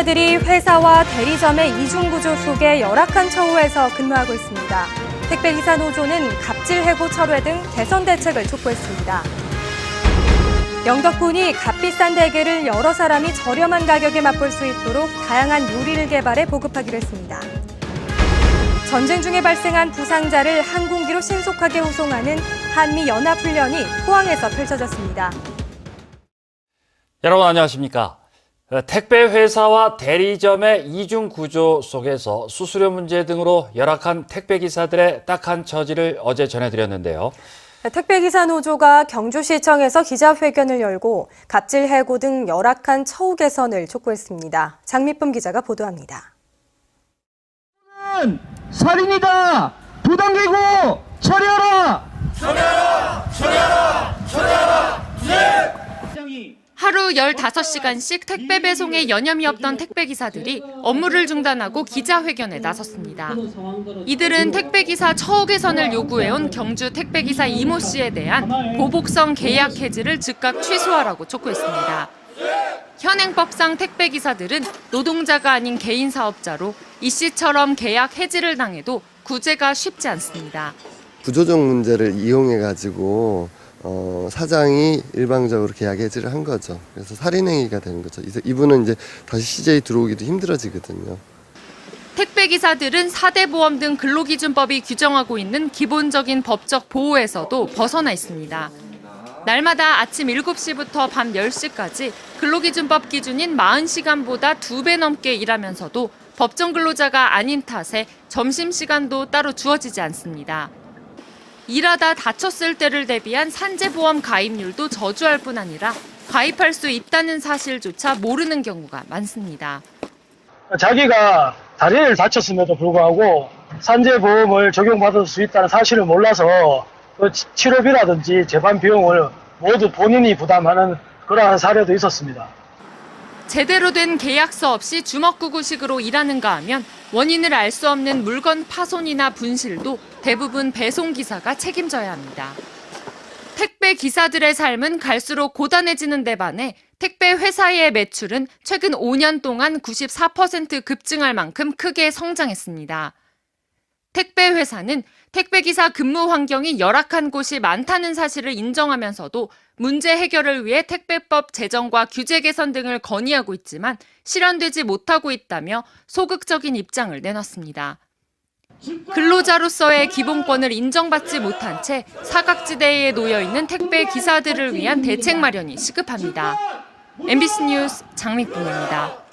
택배기사들이 회사와 대리점의 이중구조 속에 열악한 처우에서 근무하고 있습니다. 택배기사 노조는 갑질 해고 철회 등 개선 대책을 촉구했습니다. 영덕군이 값비싼 대게를 여러 사람이 저렴한 가격에 맛볼 수 있도록 다양한 요리를 개발해 보급하기로 했습니다. 전쟁 중에 발생한 부상자를 항공기로 신속하게 후송하는 한미연합훈련이 포항에서 펼쳐졌습니다. 여러분 안녕하십니까? 택배 회사와 대리점의 이중 구조 속에서 수수료 문제 등으로 열악한 택배 기사들의 딱한 처지를 어제 전해드렸는데요. 택배기사 노조가 경주시청에서 기자회견을 열고 갑질 해고 등 열악한 처우 개선을 촉구했습니다. 장미쁨 기자가 보도합니다. 살인이다. 부당기고 처리하라. 처리하라. 처리하라. 처리하라. 예. 하루 15시간씩 택배 배송에 여념이 없던 택배기사들이 업무를 중단하고 기자회견에 나섰습니다. 이들은 택배기사 처우 개선을 요구해온 경주 택배기사 이모 씨에 대한 보복성 계약 해지를 즉각 취소하라고 촉구했습니다. 현행법상 택배기사들은 노동자가 아닌 개인 사업자로 이 씨처럼 계약 해지를 당해도 구제가 쉽지 않습니다. 구조적 문제를 이용해가지고 사장이 일방적으로 계약 해지를 한 거죠. 그래서 살인행위가 되는 거죠. 이분은 이제 다시 CJ 들어오기도 힘들어지거든요. 택배기사들은 4대 보험 등 근로기준법이 규정하고 있는 기본적인 법적 보호에서도 벗어나 있습니다. 날마다 아침 7시부터 밤 10시까지 근로기준법 기준인 40시간보다 2배 넘게 일하면서도 법정 근로자가 아닌 탓에 점심시간도 따로 주어지지 않습니다. 일하다 다쳤을 때를 대비한 산재보험 가입률도 저조할 뿐 아니라 가입할 수 있다는 사실조차 모르는 경우가 많습니다. 자기가 다리를 다쳤음에도 불구하고 산재보험을 적용받을 수 있다는 사실을 몰라서 그 치료비라든지 재판 비용을 모두 본인이 부담하는 그러한 사례도 있었습니다. 제대로 된 계약서 없이 주먹구구식으로 일하는가 하면 원인을 알 수 없는 물건 파손이나 분실도 대부분 배송기사가 책임져야 합니다. 택배 기사들의 삶은 갈수록 고단해지는 데 반해 택배 회사의 매출은 최근 5년 동안 94% 급증할 만큼 크게 성장했습니다. 택배 회사는 택배기사 근무 환경이 열악한 곳이 많다는 사실을 인정하면서도 문제 해결을 위해 택배법 제정과 규제 개선 등을 건의하고 있지만 실현되지 못하고 있다며 소극적인 입장을 내놨습니다. 근로자로서의 기본권을 인정받지 못한 채 사각지대에 놓여 있는 택배 기사들을 위한 대책 마련이 시급합니다. MBC 뉴스 장미쁨입니다.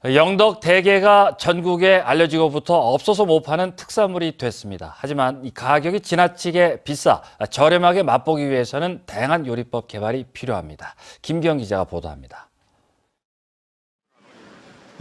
영덕 대게가 전국에 알려지고부터 없어서 못 파는 특산물이 됐습니다. 하지만 이 가격이 지나치게 비싸 저렴하게 맛보기 위해서는 다양한 요리법 개발이 필요합니다. 김기영 기자가 보도합니다.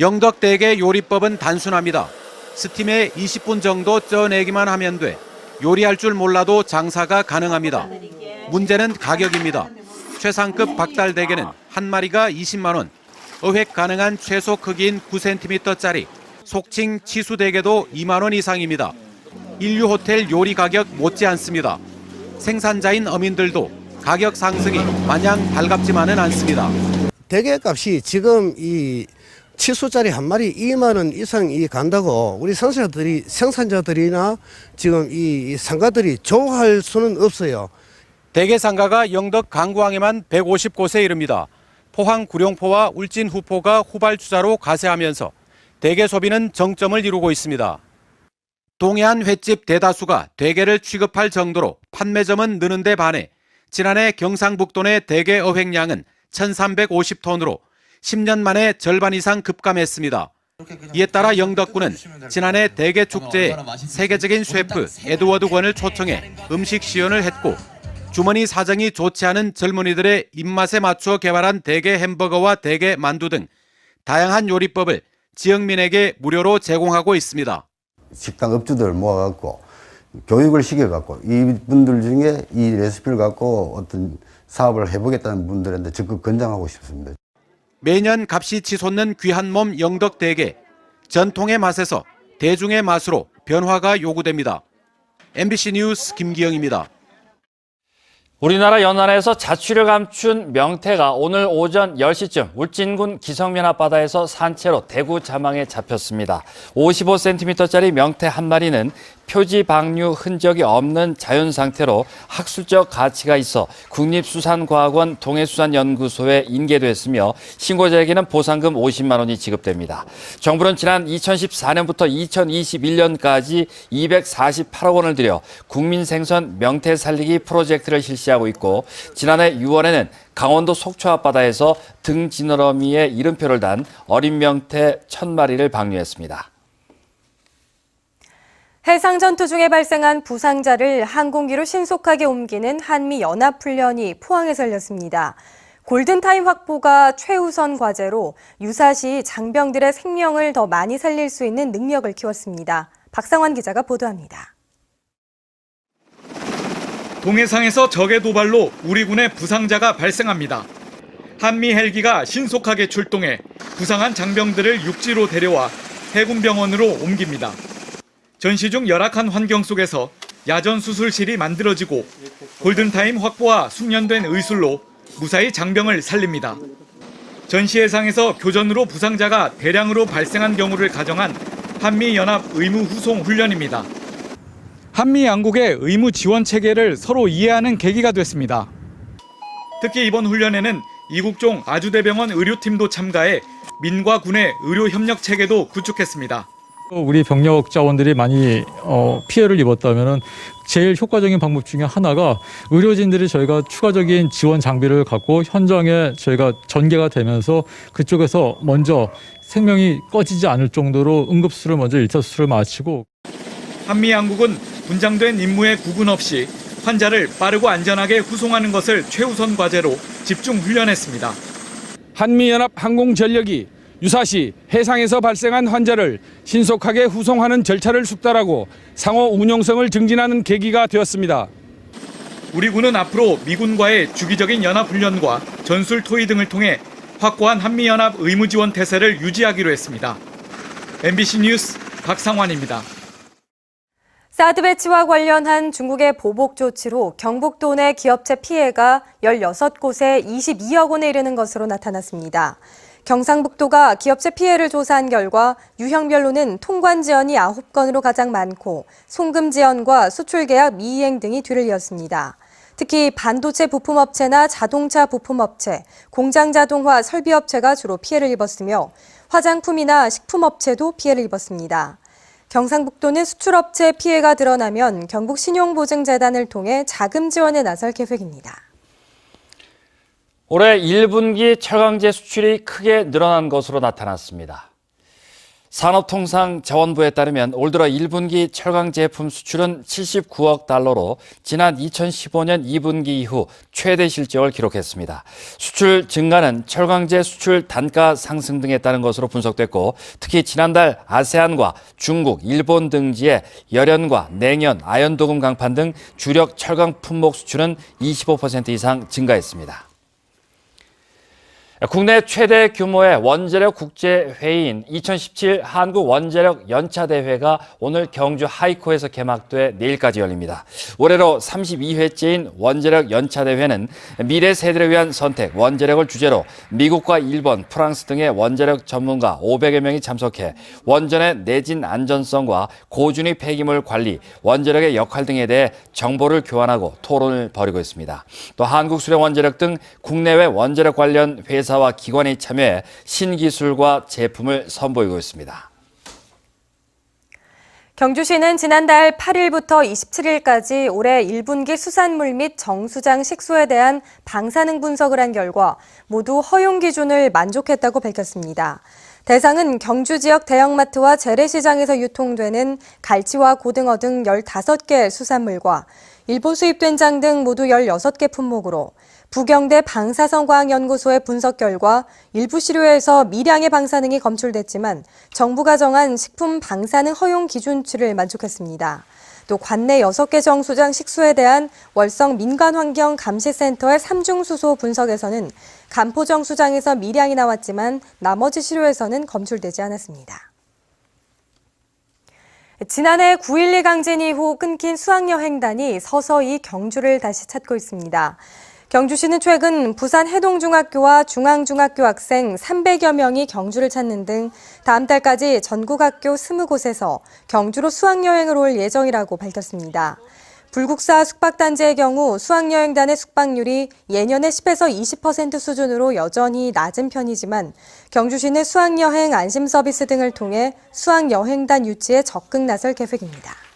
영덕 대게 요리법은 단순합니다. 스팀에 20분 정도 쪄내기만 하면 돼 요리할 줄 몰라도 장사가 가능합니다. 문제는 가격입니다. 최상급 박달 대게는 한 마리가 20만 원. 어획 가능한 최소 크기인 9cm짜리 속칭 치수대게도 2만 원 이상입니다. 인류 호텔 요리 가격 못지않습니다. 생산자인 어민들도 가격 상승이 마냥 달갑지만은 않습니다. 대게값이 지금 이 치수짜리 한 마리 2만 원 이상이 간다고 우리 생산자들이나 지금 이 상가들이 좋아할 수는 없어요. 대게 상가가 영덕 강구항에만 150곳에 이릅니다. 포항 구룡포와 울진 후포가 후발주자로 가세하면서 대게 소비는 정점을 이루고 있습니다. 동해안 횟집 대다수가 대게를 취급할 정도로 판매점은 느는 데 반해 지난해 경상북도 내 대게 어획량은 1,350톤으로 10년 만에 절반 이상 급감했습니다. 이에 따라 영덕군은 지난해 대게 축제에 세계적인 셰프 에드워드 권을 초청해 음식 시연을 했고 주머니 사정이 좋지 않은 젊은이들의 입맛에 맞추어 개발한 대게 햄버거와 대게 만두 등 다양한 요리법을 지역민에게 무료로 제공하고 있습니다. 식당 업주들 모아갖고 교육을 시켜갖고 이분들 중에 이 레시피를 갖고 어떤 사업을 해보겠다는 분들한테 적극 권장하고 싶습니다. 매년 값이 치솟는 귀한 몸 영덕 대게. 전통의 맛에서 대중의 맛으로 변화가 요구됩니다. MBC 뉴스 김기영입니다. 우리나라 연안에서 자취를 감춘 명태가 오늘 오전 10시쯤 울진군 기성면 앞바다에서 산채로 대구 자망에 잡혔습니다. 55cm짜리 명태 한 마리는 표지 방류 흔적이 없는 자연 상태로 학술적 가치가 있어 국립수산과학원 동해수산연구소에 인계됐으며 신고자에게는 보상금 50만 원이 지급됩니다. 정부는 지난 2014년부터 2021년까지 248억 원을 들여 국민생선 명태 살리기 프로젝트를 실시하고 있고 지난해 6월에는 강원도 속초 앞바다에서 등 지느러미에 이름표를 단 어린 명태 1000마리를 방류했습니다. 해상 전투 중에 발생한 부상자를 항공기로 신속하게 옮기는 한미 연합훈련이 포항에서 열렸습니다. 골든타임 확보가 최우선 과제로 유사시 장병들의 생명을 더 많이 살릴 수 있는 능력을 키웠습니다. 박상환 기자가 보도합니다. 동해상에서 적의 도발로 우리 군의 부상자가 발생합니다. 한미 헬기가 신속하게 출동해 부상한 장병들을 육지로 데려와 해군병원으로 옮깁니다. 전시 중 열악한 환경 속에서 야전 수술실이 만들어지고 골든타임 확보와 숙련된 의술로 무사히 장병을 살립니다. 전시 해상에서 교전으로 부상자가 대량으로 발생한 경우를 가정한 한미연합 의무 후송 훈련입니다. 한미 양국의 의무 지원 체계를 서로 이해하는 계기가 됐습니다. 특히 이번 훈련에는 이국종 아주대병원 의료팀도 참가해 민과 군의 의료 협력 체계도 구축했습니다. 우리 병력 자원들이 많이 피해를 입었다면은 제일 효과적인 방법 중에 하나가 의료진들이 저희가 추가적인 지원 장비를 갖고 현장에 저희가 전개가 되면서 그쪽에서 먼저 생명이 꺼지지 않을 정도로 응급수를 먼저 1차 수술을 마치고 한미 양국은 분장된 임무에 구분 없이 환자를 빠르고 안전하게 후송하는 것을 최우선 과제로 집중 훈련했습니다. 한미연합 항공전력이 유사시 해상에서 발생한 환자를 신속하게 후송하는 절차를 숙달하고 상호 운용성을 증진하는 계기가 되었습니다. 우리 군은 앞으로 미군과의 주기적인 연합훈련과 전술 토의 등을 통해 확고한 한미연합 의무지원 태세를 유지하기로 했습니다. MBC 뉴스 박상환입니다. 사드 배치와 관련한 중국의 보복 조치로 경북도 내 기업체 피해가 16곳에 22억 원에 이르는 것으로 나타났습니다. 경상북도가 기업체 피해를 조사한 결과 유형별로는 통관 지연이 9건으로 가장 많고 송금 지연과 수출 계약 미이행 등이 뒤를 이었습니다. 특히 반도체 부품업체나 자동차 부품업체, 공장 자동화 설비업체가 주로 피해를 입었으며 화장품이나 식품업체도 피해를 입었습니다. 경상북도는 수출업체 피해가 드러나면 경북신용보증재단을 통해 자금 지원에 나설 계획입니다. 올해 1분기 철강제 수출이 크게 늘어난 것으로 나타났습니다. 산업통상자원부에 따르면 올 들어 1분기 철강 제품 수출은 79억 달러로 지난 2015년 2분기 이후 최대 실적을 기록했습니다. 수출 증가는 철강제 수출 단가 상승 등에 따른 것으로 분석됐고 특히 지난달 아세안과 중국, 일본 등지의 열연과 냉연, 아연도금 강판 등 주력 철강 품목 수출은 25% 이상 증가했습니다. 국내 최대 규모의 원자력 국제회의인 2017 한국원자력 연차대회가 오늘 경주 하이코에서 개막돼 내일까지 열립니다. 올해로 32회째인 원자력 연차대회는 미래 세대를 위한 선택, 원자력을 주제로 미국과 일본, 프랑스 등의 원자력 전문가 500여 명이 참석해 원전의 내진 안전성과 고준위 폐기물 관리, 원자력의 역할 등에 대해 정보를 교환하고 토론을 벌이고 있습니다. 또 한국수력원자력 등 국내외 원자력 관련 회사와 기관이 참여해 신기술과 제품을 선보이고 있습니다. 경주시는 지난달 8일부터 27일까지 올해 1분기 수산물 및 정수장 식수에 대한 방사능 분석을 한 결과 모두 허용 기준을 만족했다고 밝혔습니다. 대상은 경주 지역 대형마트와 재래시장에서 유통되는 갈치와 고등어 등 15개 수산물과 일본 수입된장 등 모두 16개 품목으로 부경대 방사성과학연구소의 분석 결과 일부 시료에서 미량의 방사능이 검출됐지만 정부가 정한 식품 방사능 허용 기준치를 만족했습니다. 또 관내 6개 정수장 식수에 대한 월성 민간환경감시센터의 3중 수소 분석에서는 간포 정수장에서 미량이 나왔지만 나머지 시료에서는 검출되지 않았습니다. 지난해 9.12 강진 이후 끊긴 수학여행단이 서서히 경주를 다시 찾고 있습니다. 경주시는 최근 부산 해동중학교와 중앙중학교 학생 300여 명이 경주를 찾는 등 다음 달까지 전국 학교 20곳에서 경주로 수학여행을 올 예정이라고 밝혔습니다. 불국사 숙박단지의 경우 수학여행단의 숙박률이 예년의 10에서 20% 수준으로 여전히 낮은 편이지만 경주시는 수학여행 안심서비스 등을 통해 수학여행단 유치에 적극 나설 계획입니다.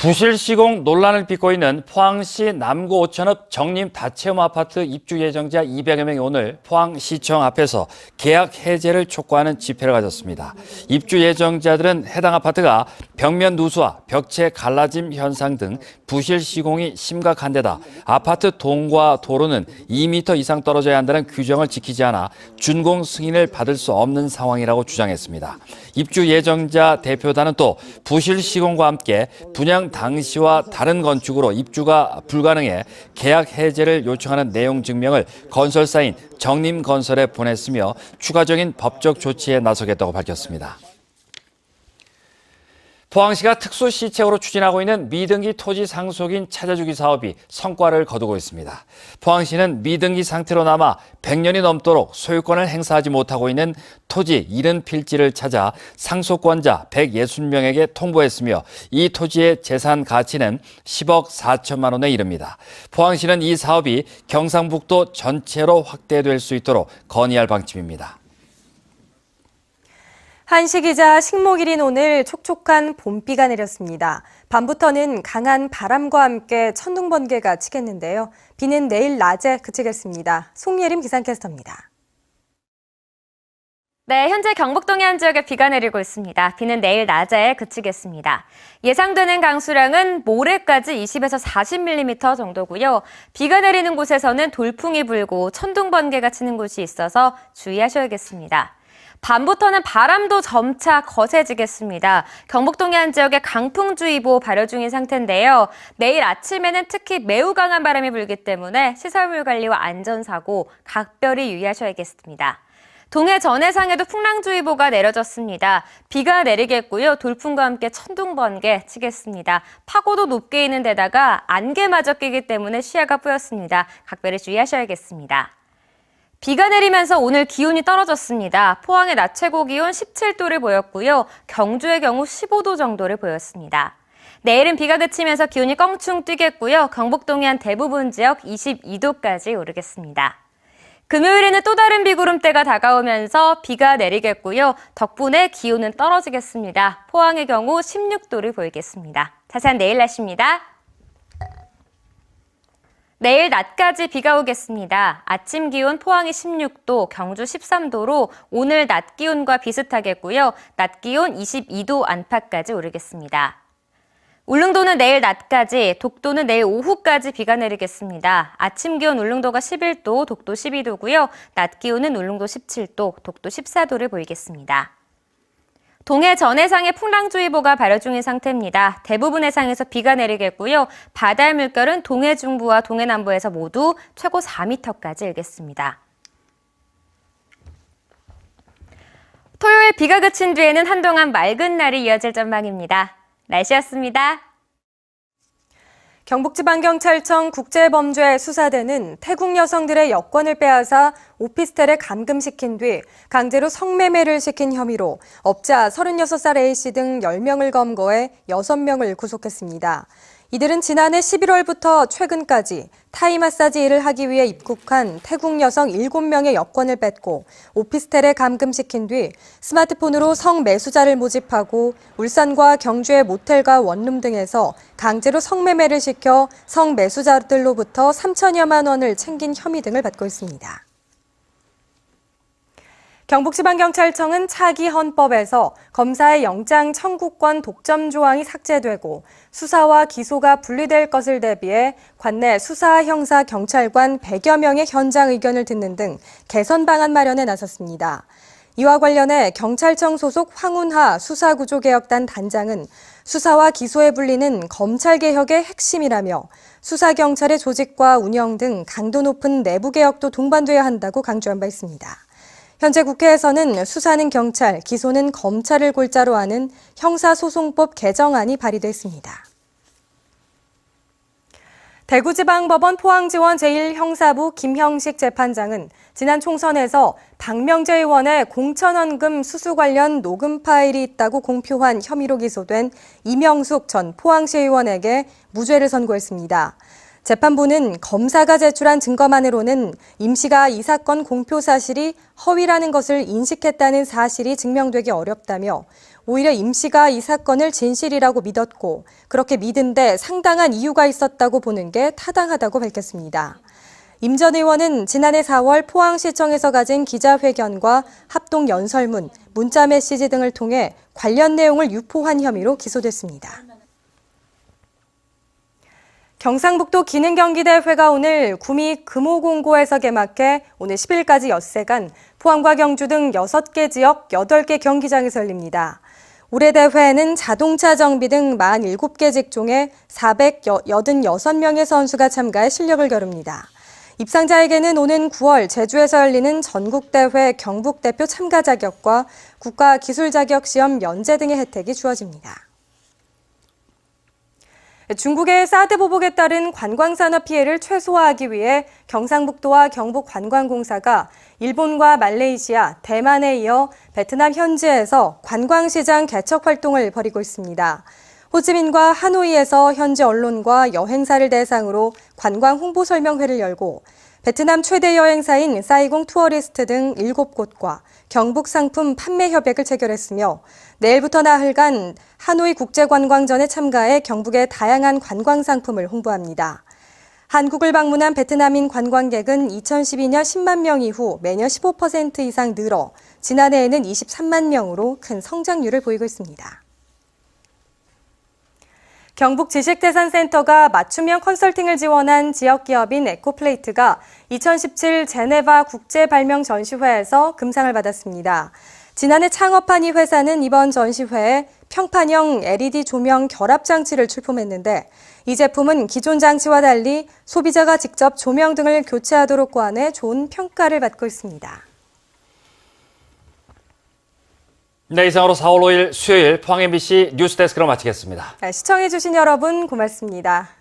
부실 시공 논란을 빚고 있는 포항시 남구 오천읍 정림 다체험 아파트 입주 예정자 200여 명이 오늘 포항시청 앞에서 계약 해제를 촉구하는 집회를 가졌습니다. 입주 예정자들은 해당 아파트가 벽면 누수와 벽체 갈라짐 현상 등 부실 시공이 심각한 데다 아파트 동과 도로는 2m 이상 떨어져야 한다는 규정을 지키지 않아 준공 승인을 받을 수 없는 상황이라고 주장했습니다. 입주 예정자 대표단은 또 부실 시공과 함께 분양 당시와 다른 건축으로 입주가 불가능해 계약 해제를 요청하는 내용 증명을 건설사인 정림건설에 보냈으며 추가적인 법적 조치에 나서겠다고 밝혔습니다. 포항시가 특수시책으로 추진하고 있는 미등기 토지 상속인 찾아주기 사업이 성과를 거두고 있습니다. 포항시는 미등기 상태로 남아 100년이 넘도록 소유권을 행사하지 못하고 있는 토지 70필지를 찾아 상속권자 160명에게 통보했으며 이 토지의 재산 가치는 10억 4천만 원에 이릅니다. 포항시는 이 사업이 경상북도 전체로 확대될 수 있도록 건의할 방침입니다. 한시기자 식목일인 오늘 촉촉한 봄비가 내렸습니다. 밤부터는 강한 바람과 함께 천둥 번개가 치겠는데요. 비는 내일 낮에 그치겠습니다. 송예림 기상캐스터입니다. 네, 현재 경북 동해안 지역에 비가 내리고 있습니다. 비는 내일 낮에 그치겠습니다. 예상되는 강수량은 모레까지 20에서 40mm 정도고요. 비가 내리는 곳에서는 돌풍이 불고 천둥 번개가 치는 곳이 있어서 주의하셔야겠습니다. 밤부터는 바람도 점차 거세지겠습니다. 경북 동해안 지역에 강풍주의보 발효 중인 상태인데요. 내일 아침에는 특히 매우 강한 바람이 불기 때문에 시설물 관리와 안전사고 각별히 유의하셔야겠습니다. 동해 전해상에도 풍랑주의보가 내려졌습니다. 비가 내리겠고요. 돌풍과 함께 천둥 번개 치겠습니다. 파고도 높게 있는 데다가 안개마저 끼기 때문에 시야가 뿌였습니다. 각별히 주의하셔야겠습니다. 비가 내리면서 오늘 기온이 떨어졌습니다. 포항의 낮 최고 기온 17도를 보였고요. 경주의 경우 15도 정도를 보였습니다. 내일은 비가 그치면서 기온이 껑충 뛰겠고요. 경북 동해안 대부분 지역 22도까지 오르겠습니다. 금요일에는 또 다른 비구름대가 다가오면서 비가 내리겠고요. 덕분에 기온은 떨어지겠습니다. 포항의 경우 16도를 보이겠습니다. 자세한 내일 날씨입니다. 내일 낮까지 비가 오겠습니다. 아침 기온 포항이 16도, 경주 13도로 오늘 낮 기온과 비슷하겠고요. 낮 기온 22도 안팎까지 오르겠습니다. 울릉도는 내일 낮까지, 독도는 내일 오후까지 비가 내리겠습니다. 아침 기온 울릉도가 11도, 독도 12도고요. 낮 기온은 울릉도 17도, 독도 14도를 보이겠습니다. 동해 전해상에 풍랑주의보가 발효 중인 상태입니다. 대부분 해상에서 비가 내리겠고요. 바다의 물결은 동해 중부와 동해 남부에서 모두 최고 4m까지 일겠습니다. 토요일 비가 그친 뒤에는 한동안 맑은 날이 이어질 전망입니다. 날씨였습니다. 경북지방경찰청 국제범죄수사대는 태국 여성들의 여권을 빼앗아 오피스텔에 감금시킨 뒤 강제로 성매매를 시킨 혐의로 업자 36살 A씨 등 10명을 검거해 6명을 구속했습니다. 이들은 지난해 11월부터 최근까지 타이 마사지 일을 하기 위해 입국한 태국 여성 7명의 여권을 뺏고 오피스텔에 감금시킨 뒤 스마트폰으로 성매수자를 모집하고 울산과 경주의 모텔과 원룸 등에서 강제로 성매매를 시켜 성매수자들로부터 3천여만 원을 챙긴 혐의 등을 받고 있습니다. 경북지방경찰청은 차기 헌법에서 검사의 영장 청구권 독점 조항이 삭제되고 수사와 기소가 분리될 것을 대비해 관내 수사, 형사, 경찰관 100여 명의 현장 의견을 듣는 등 개선 방안 마련에 나섰습니다. 이와 관련해 경찰청 소속 황운하 수사구조개혁단 단장은 수사와 기소의 분리는 검찰개혁의 핵심이라며 수사경찰의 조직과 운영 등 강도 높은 내부개혁도 동반돼야 한다고 강조한 바 있습니다. 현재 국회에서는 수사는 경찰, 기소는 검찰을 골자로 하는 형사소송법 개정안이 발의됐습니다. 대구지방법원 포항지원 제1형사부 김형식 재판장은 지난 총선에서 박명재 의원의 공천원금 수수 관련 녹음 파일이 있다고 공표한 혐의로 기소된 이명숙 전 포항시 의원에게 무죄를 선고했습니다. 재판부는 검사가 제출한 증거만으로는 임 씨가 이 사건 공표 사실이 허위라는 것을 인식했다는 사실이 증명되기 어렵다며 오히려 임 씨가 이 사건을 진실이라고 믿었고 그렇게 믿은 데 상당한 이유가 있었다고 보는 게 타당하다고 밝혔습니다. 임 전 의원은 지난해 4월 포항시청에서 가진 기자회견과 합동연설문, 문자 메시지 등을 통해 관련 내용을 유포한 혐의로 기소됐습니다. 경상북도 기능경기대회가 오늘 구미 금호공고에서 개막해 오늘 10일까지 엿새간 포항과 경주 등 6개 지역 8개 경기장에서 열립니다. 올해 대회에는 자동차 정비 등 47개 직종에 486명의 선수가 참가해 실력을 겨룹니다. 입상자에게는 오는 9월 제주에서 열리는 전국대회 경북대표 참가 자격과 국가기술자격시험 면제 등의 혜택이 주어집니다. 중국의 사드 보복에 따른 관광산업 피해를 최소화하기 위해 경상북도와 경북관광공사가 일본과 말레이시아, 대만에 이어 베트남 현지에서 관광시장 개척 활동을 벌이고 있습니다. 호치민과 하노이에서 현지 언론과 여행사를 대상으로 관광 홍보 설명회를 열고 베트남 최대 여행사인 사이공 투어리스트 등 7곳과 경북 상품 판매 협약을 체결했으며 내일부터 나흘간 하노이 국제관광전에 참가해 경북의 다양한 관광 상품을 홍보합니다. 한국을 방문한 베트남인 관광객은 2012년 10만 명 이후 매년 15% 이상 늘어 지난해에는 23만 명으로 큰 성장률을 보이고 있습니다. 경북지식재산센터가 맞춤형 컨설팅을 지원한 지역기업인 에코플레이트가 2017 제네바 국제발명전시회에서 금상을 받았습니다. 지난해 창업한 이 회사는 이번 전시회에 평판형 LED 조명 결합장치를 출품했는데 이 제품은 기존 장치와 달리 소비자가 직접 조명 등을 교체하도록 고안해 좋은 평가를 받고 있습니다. 네, 이상으로 4월 5일 수요일 포항 MBC 뉴스데스크로 마치겠습니다. 시청해주신 여러분 고맙습니다.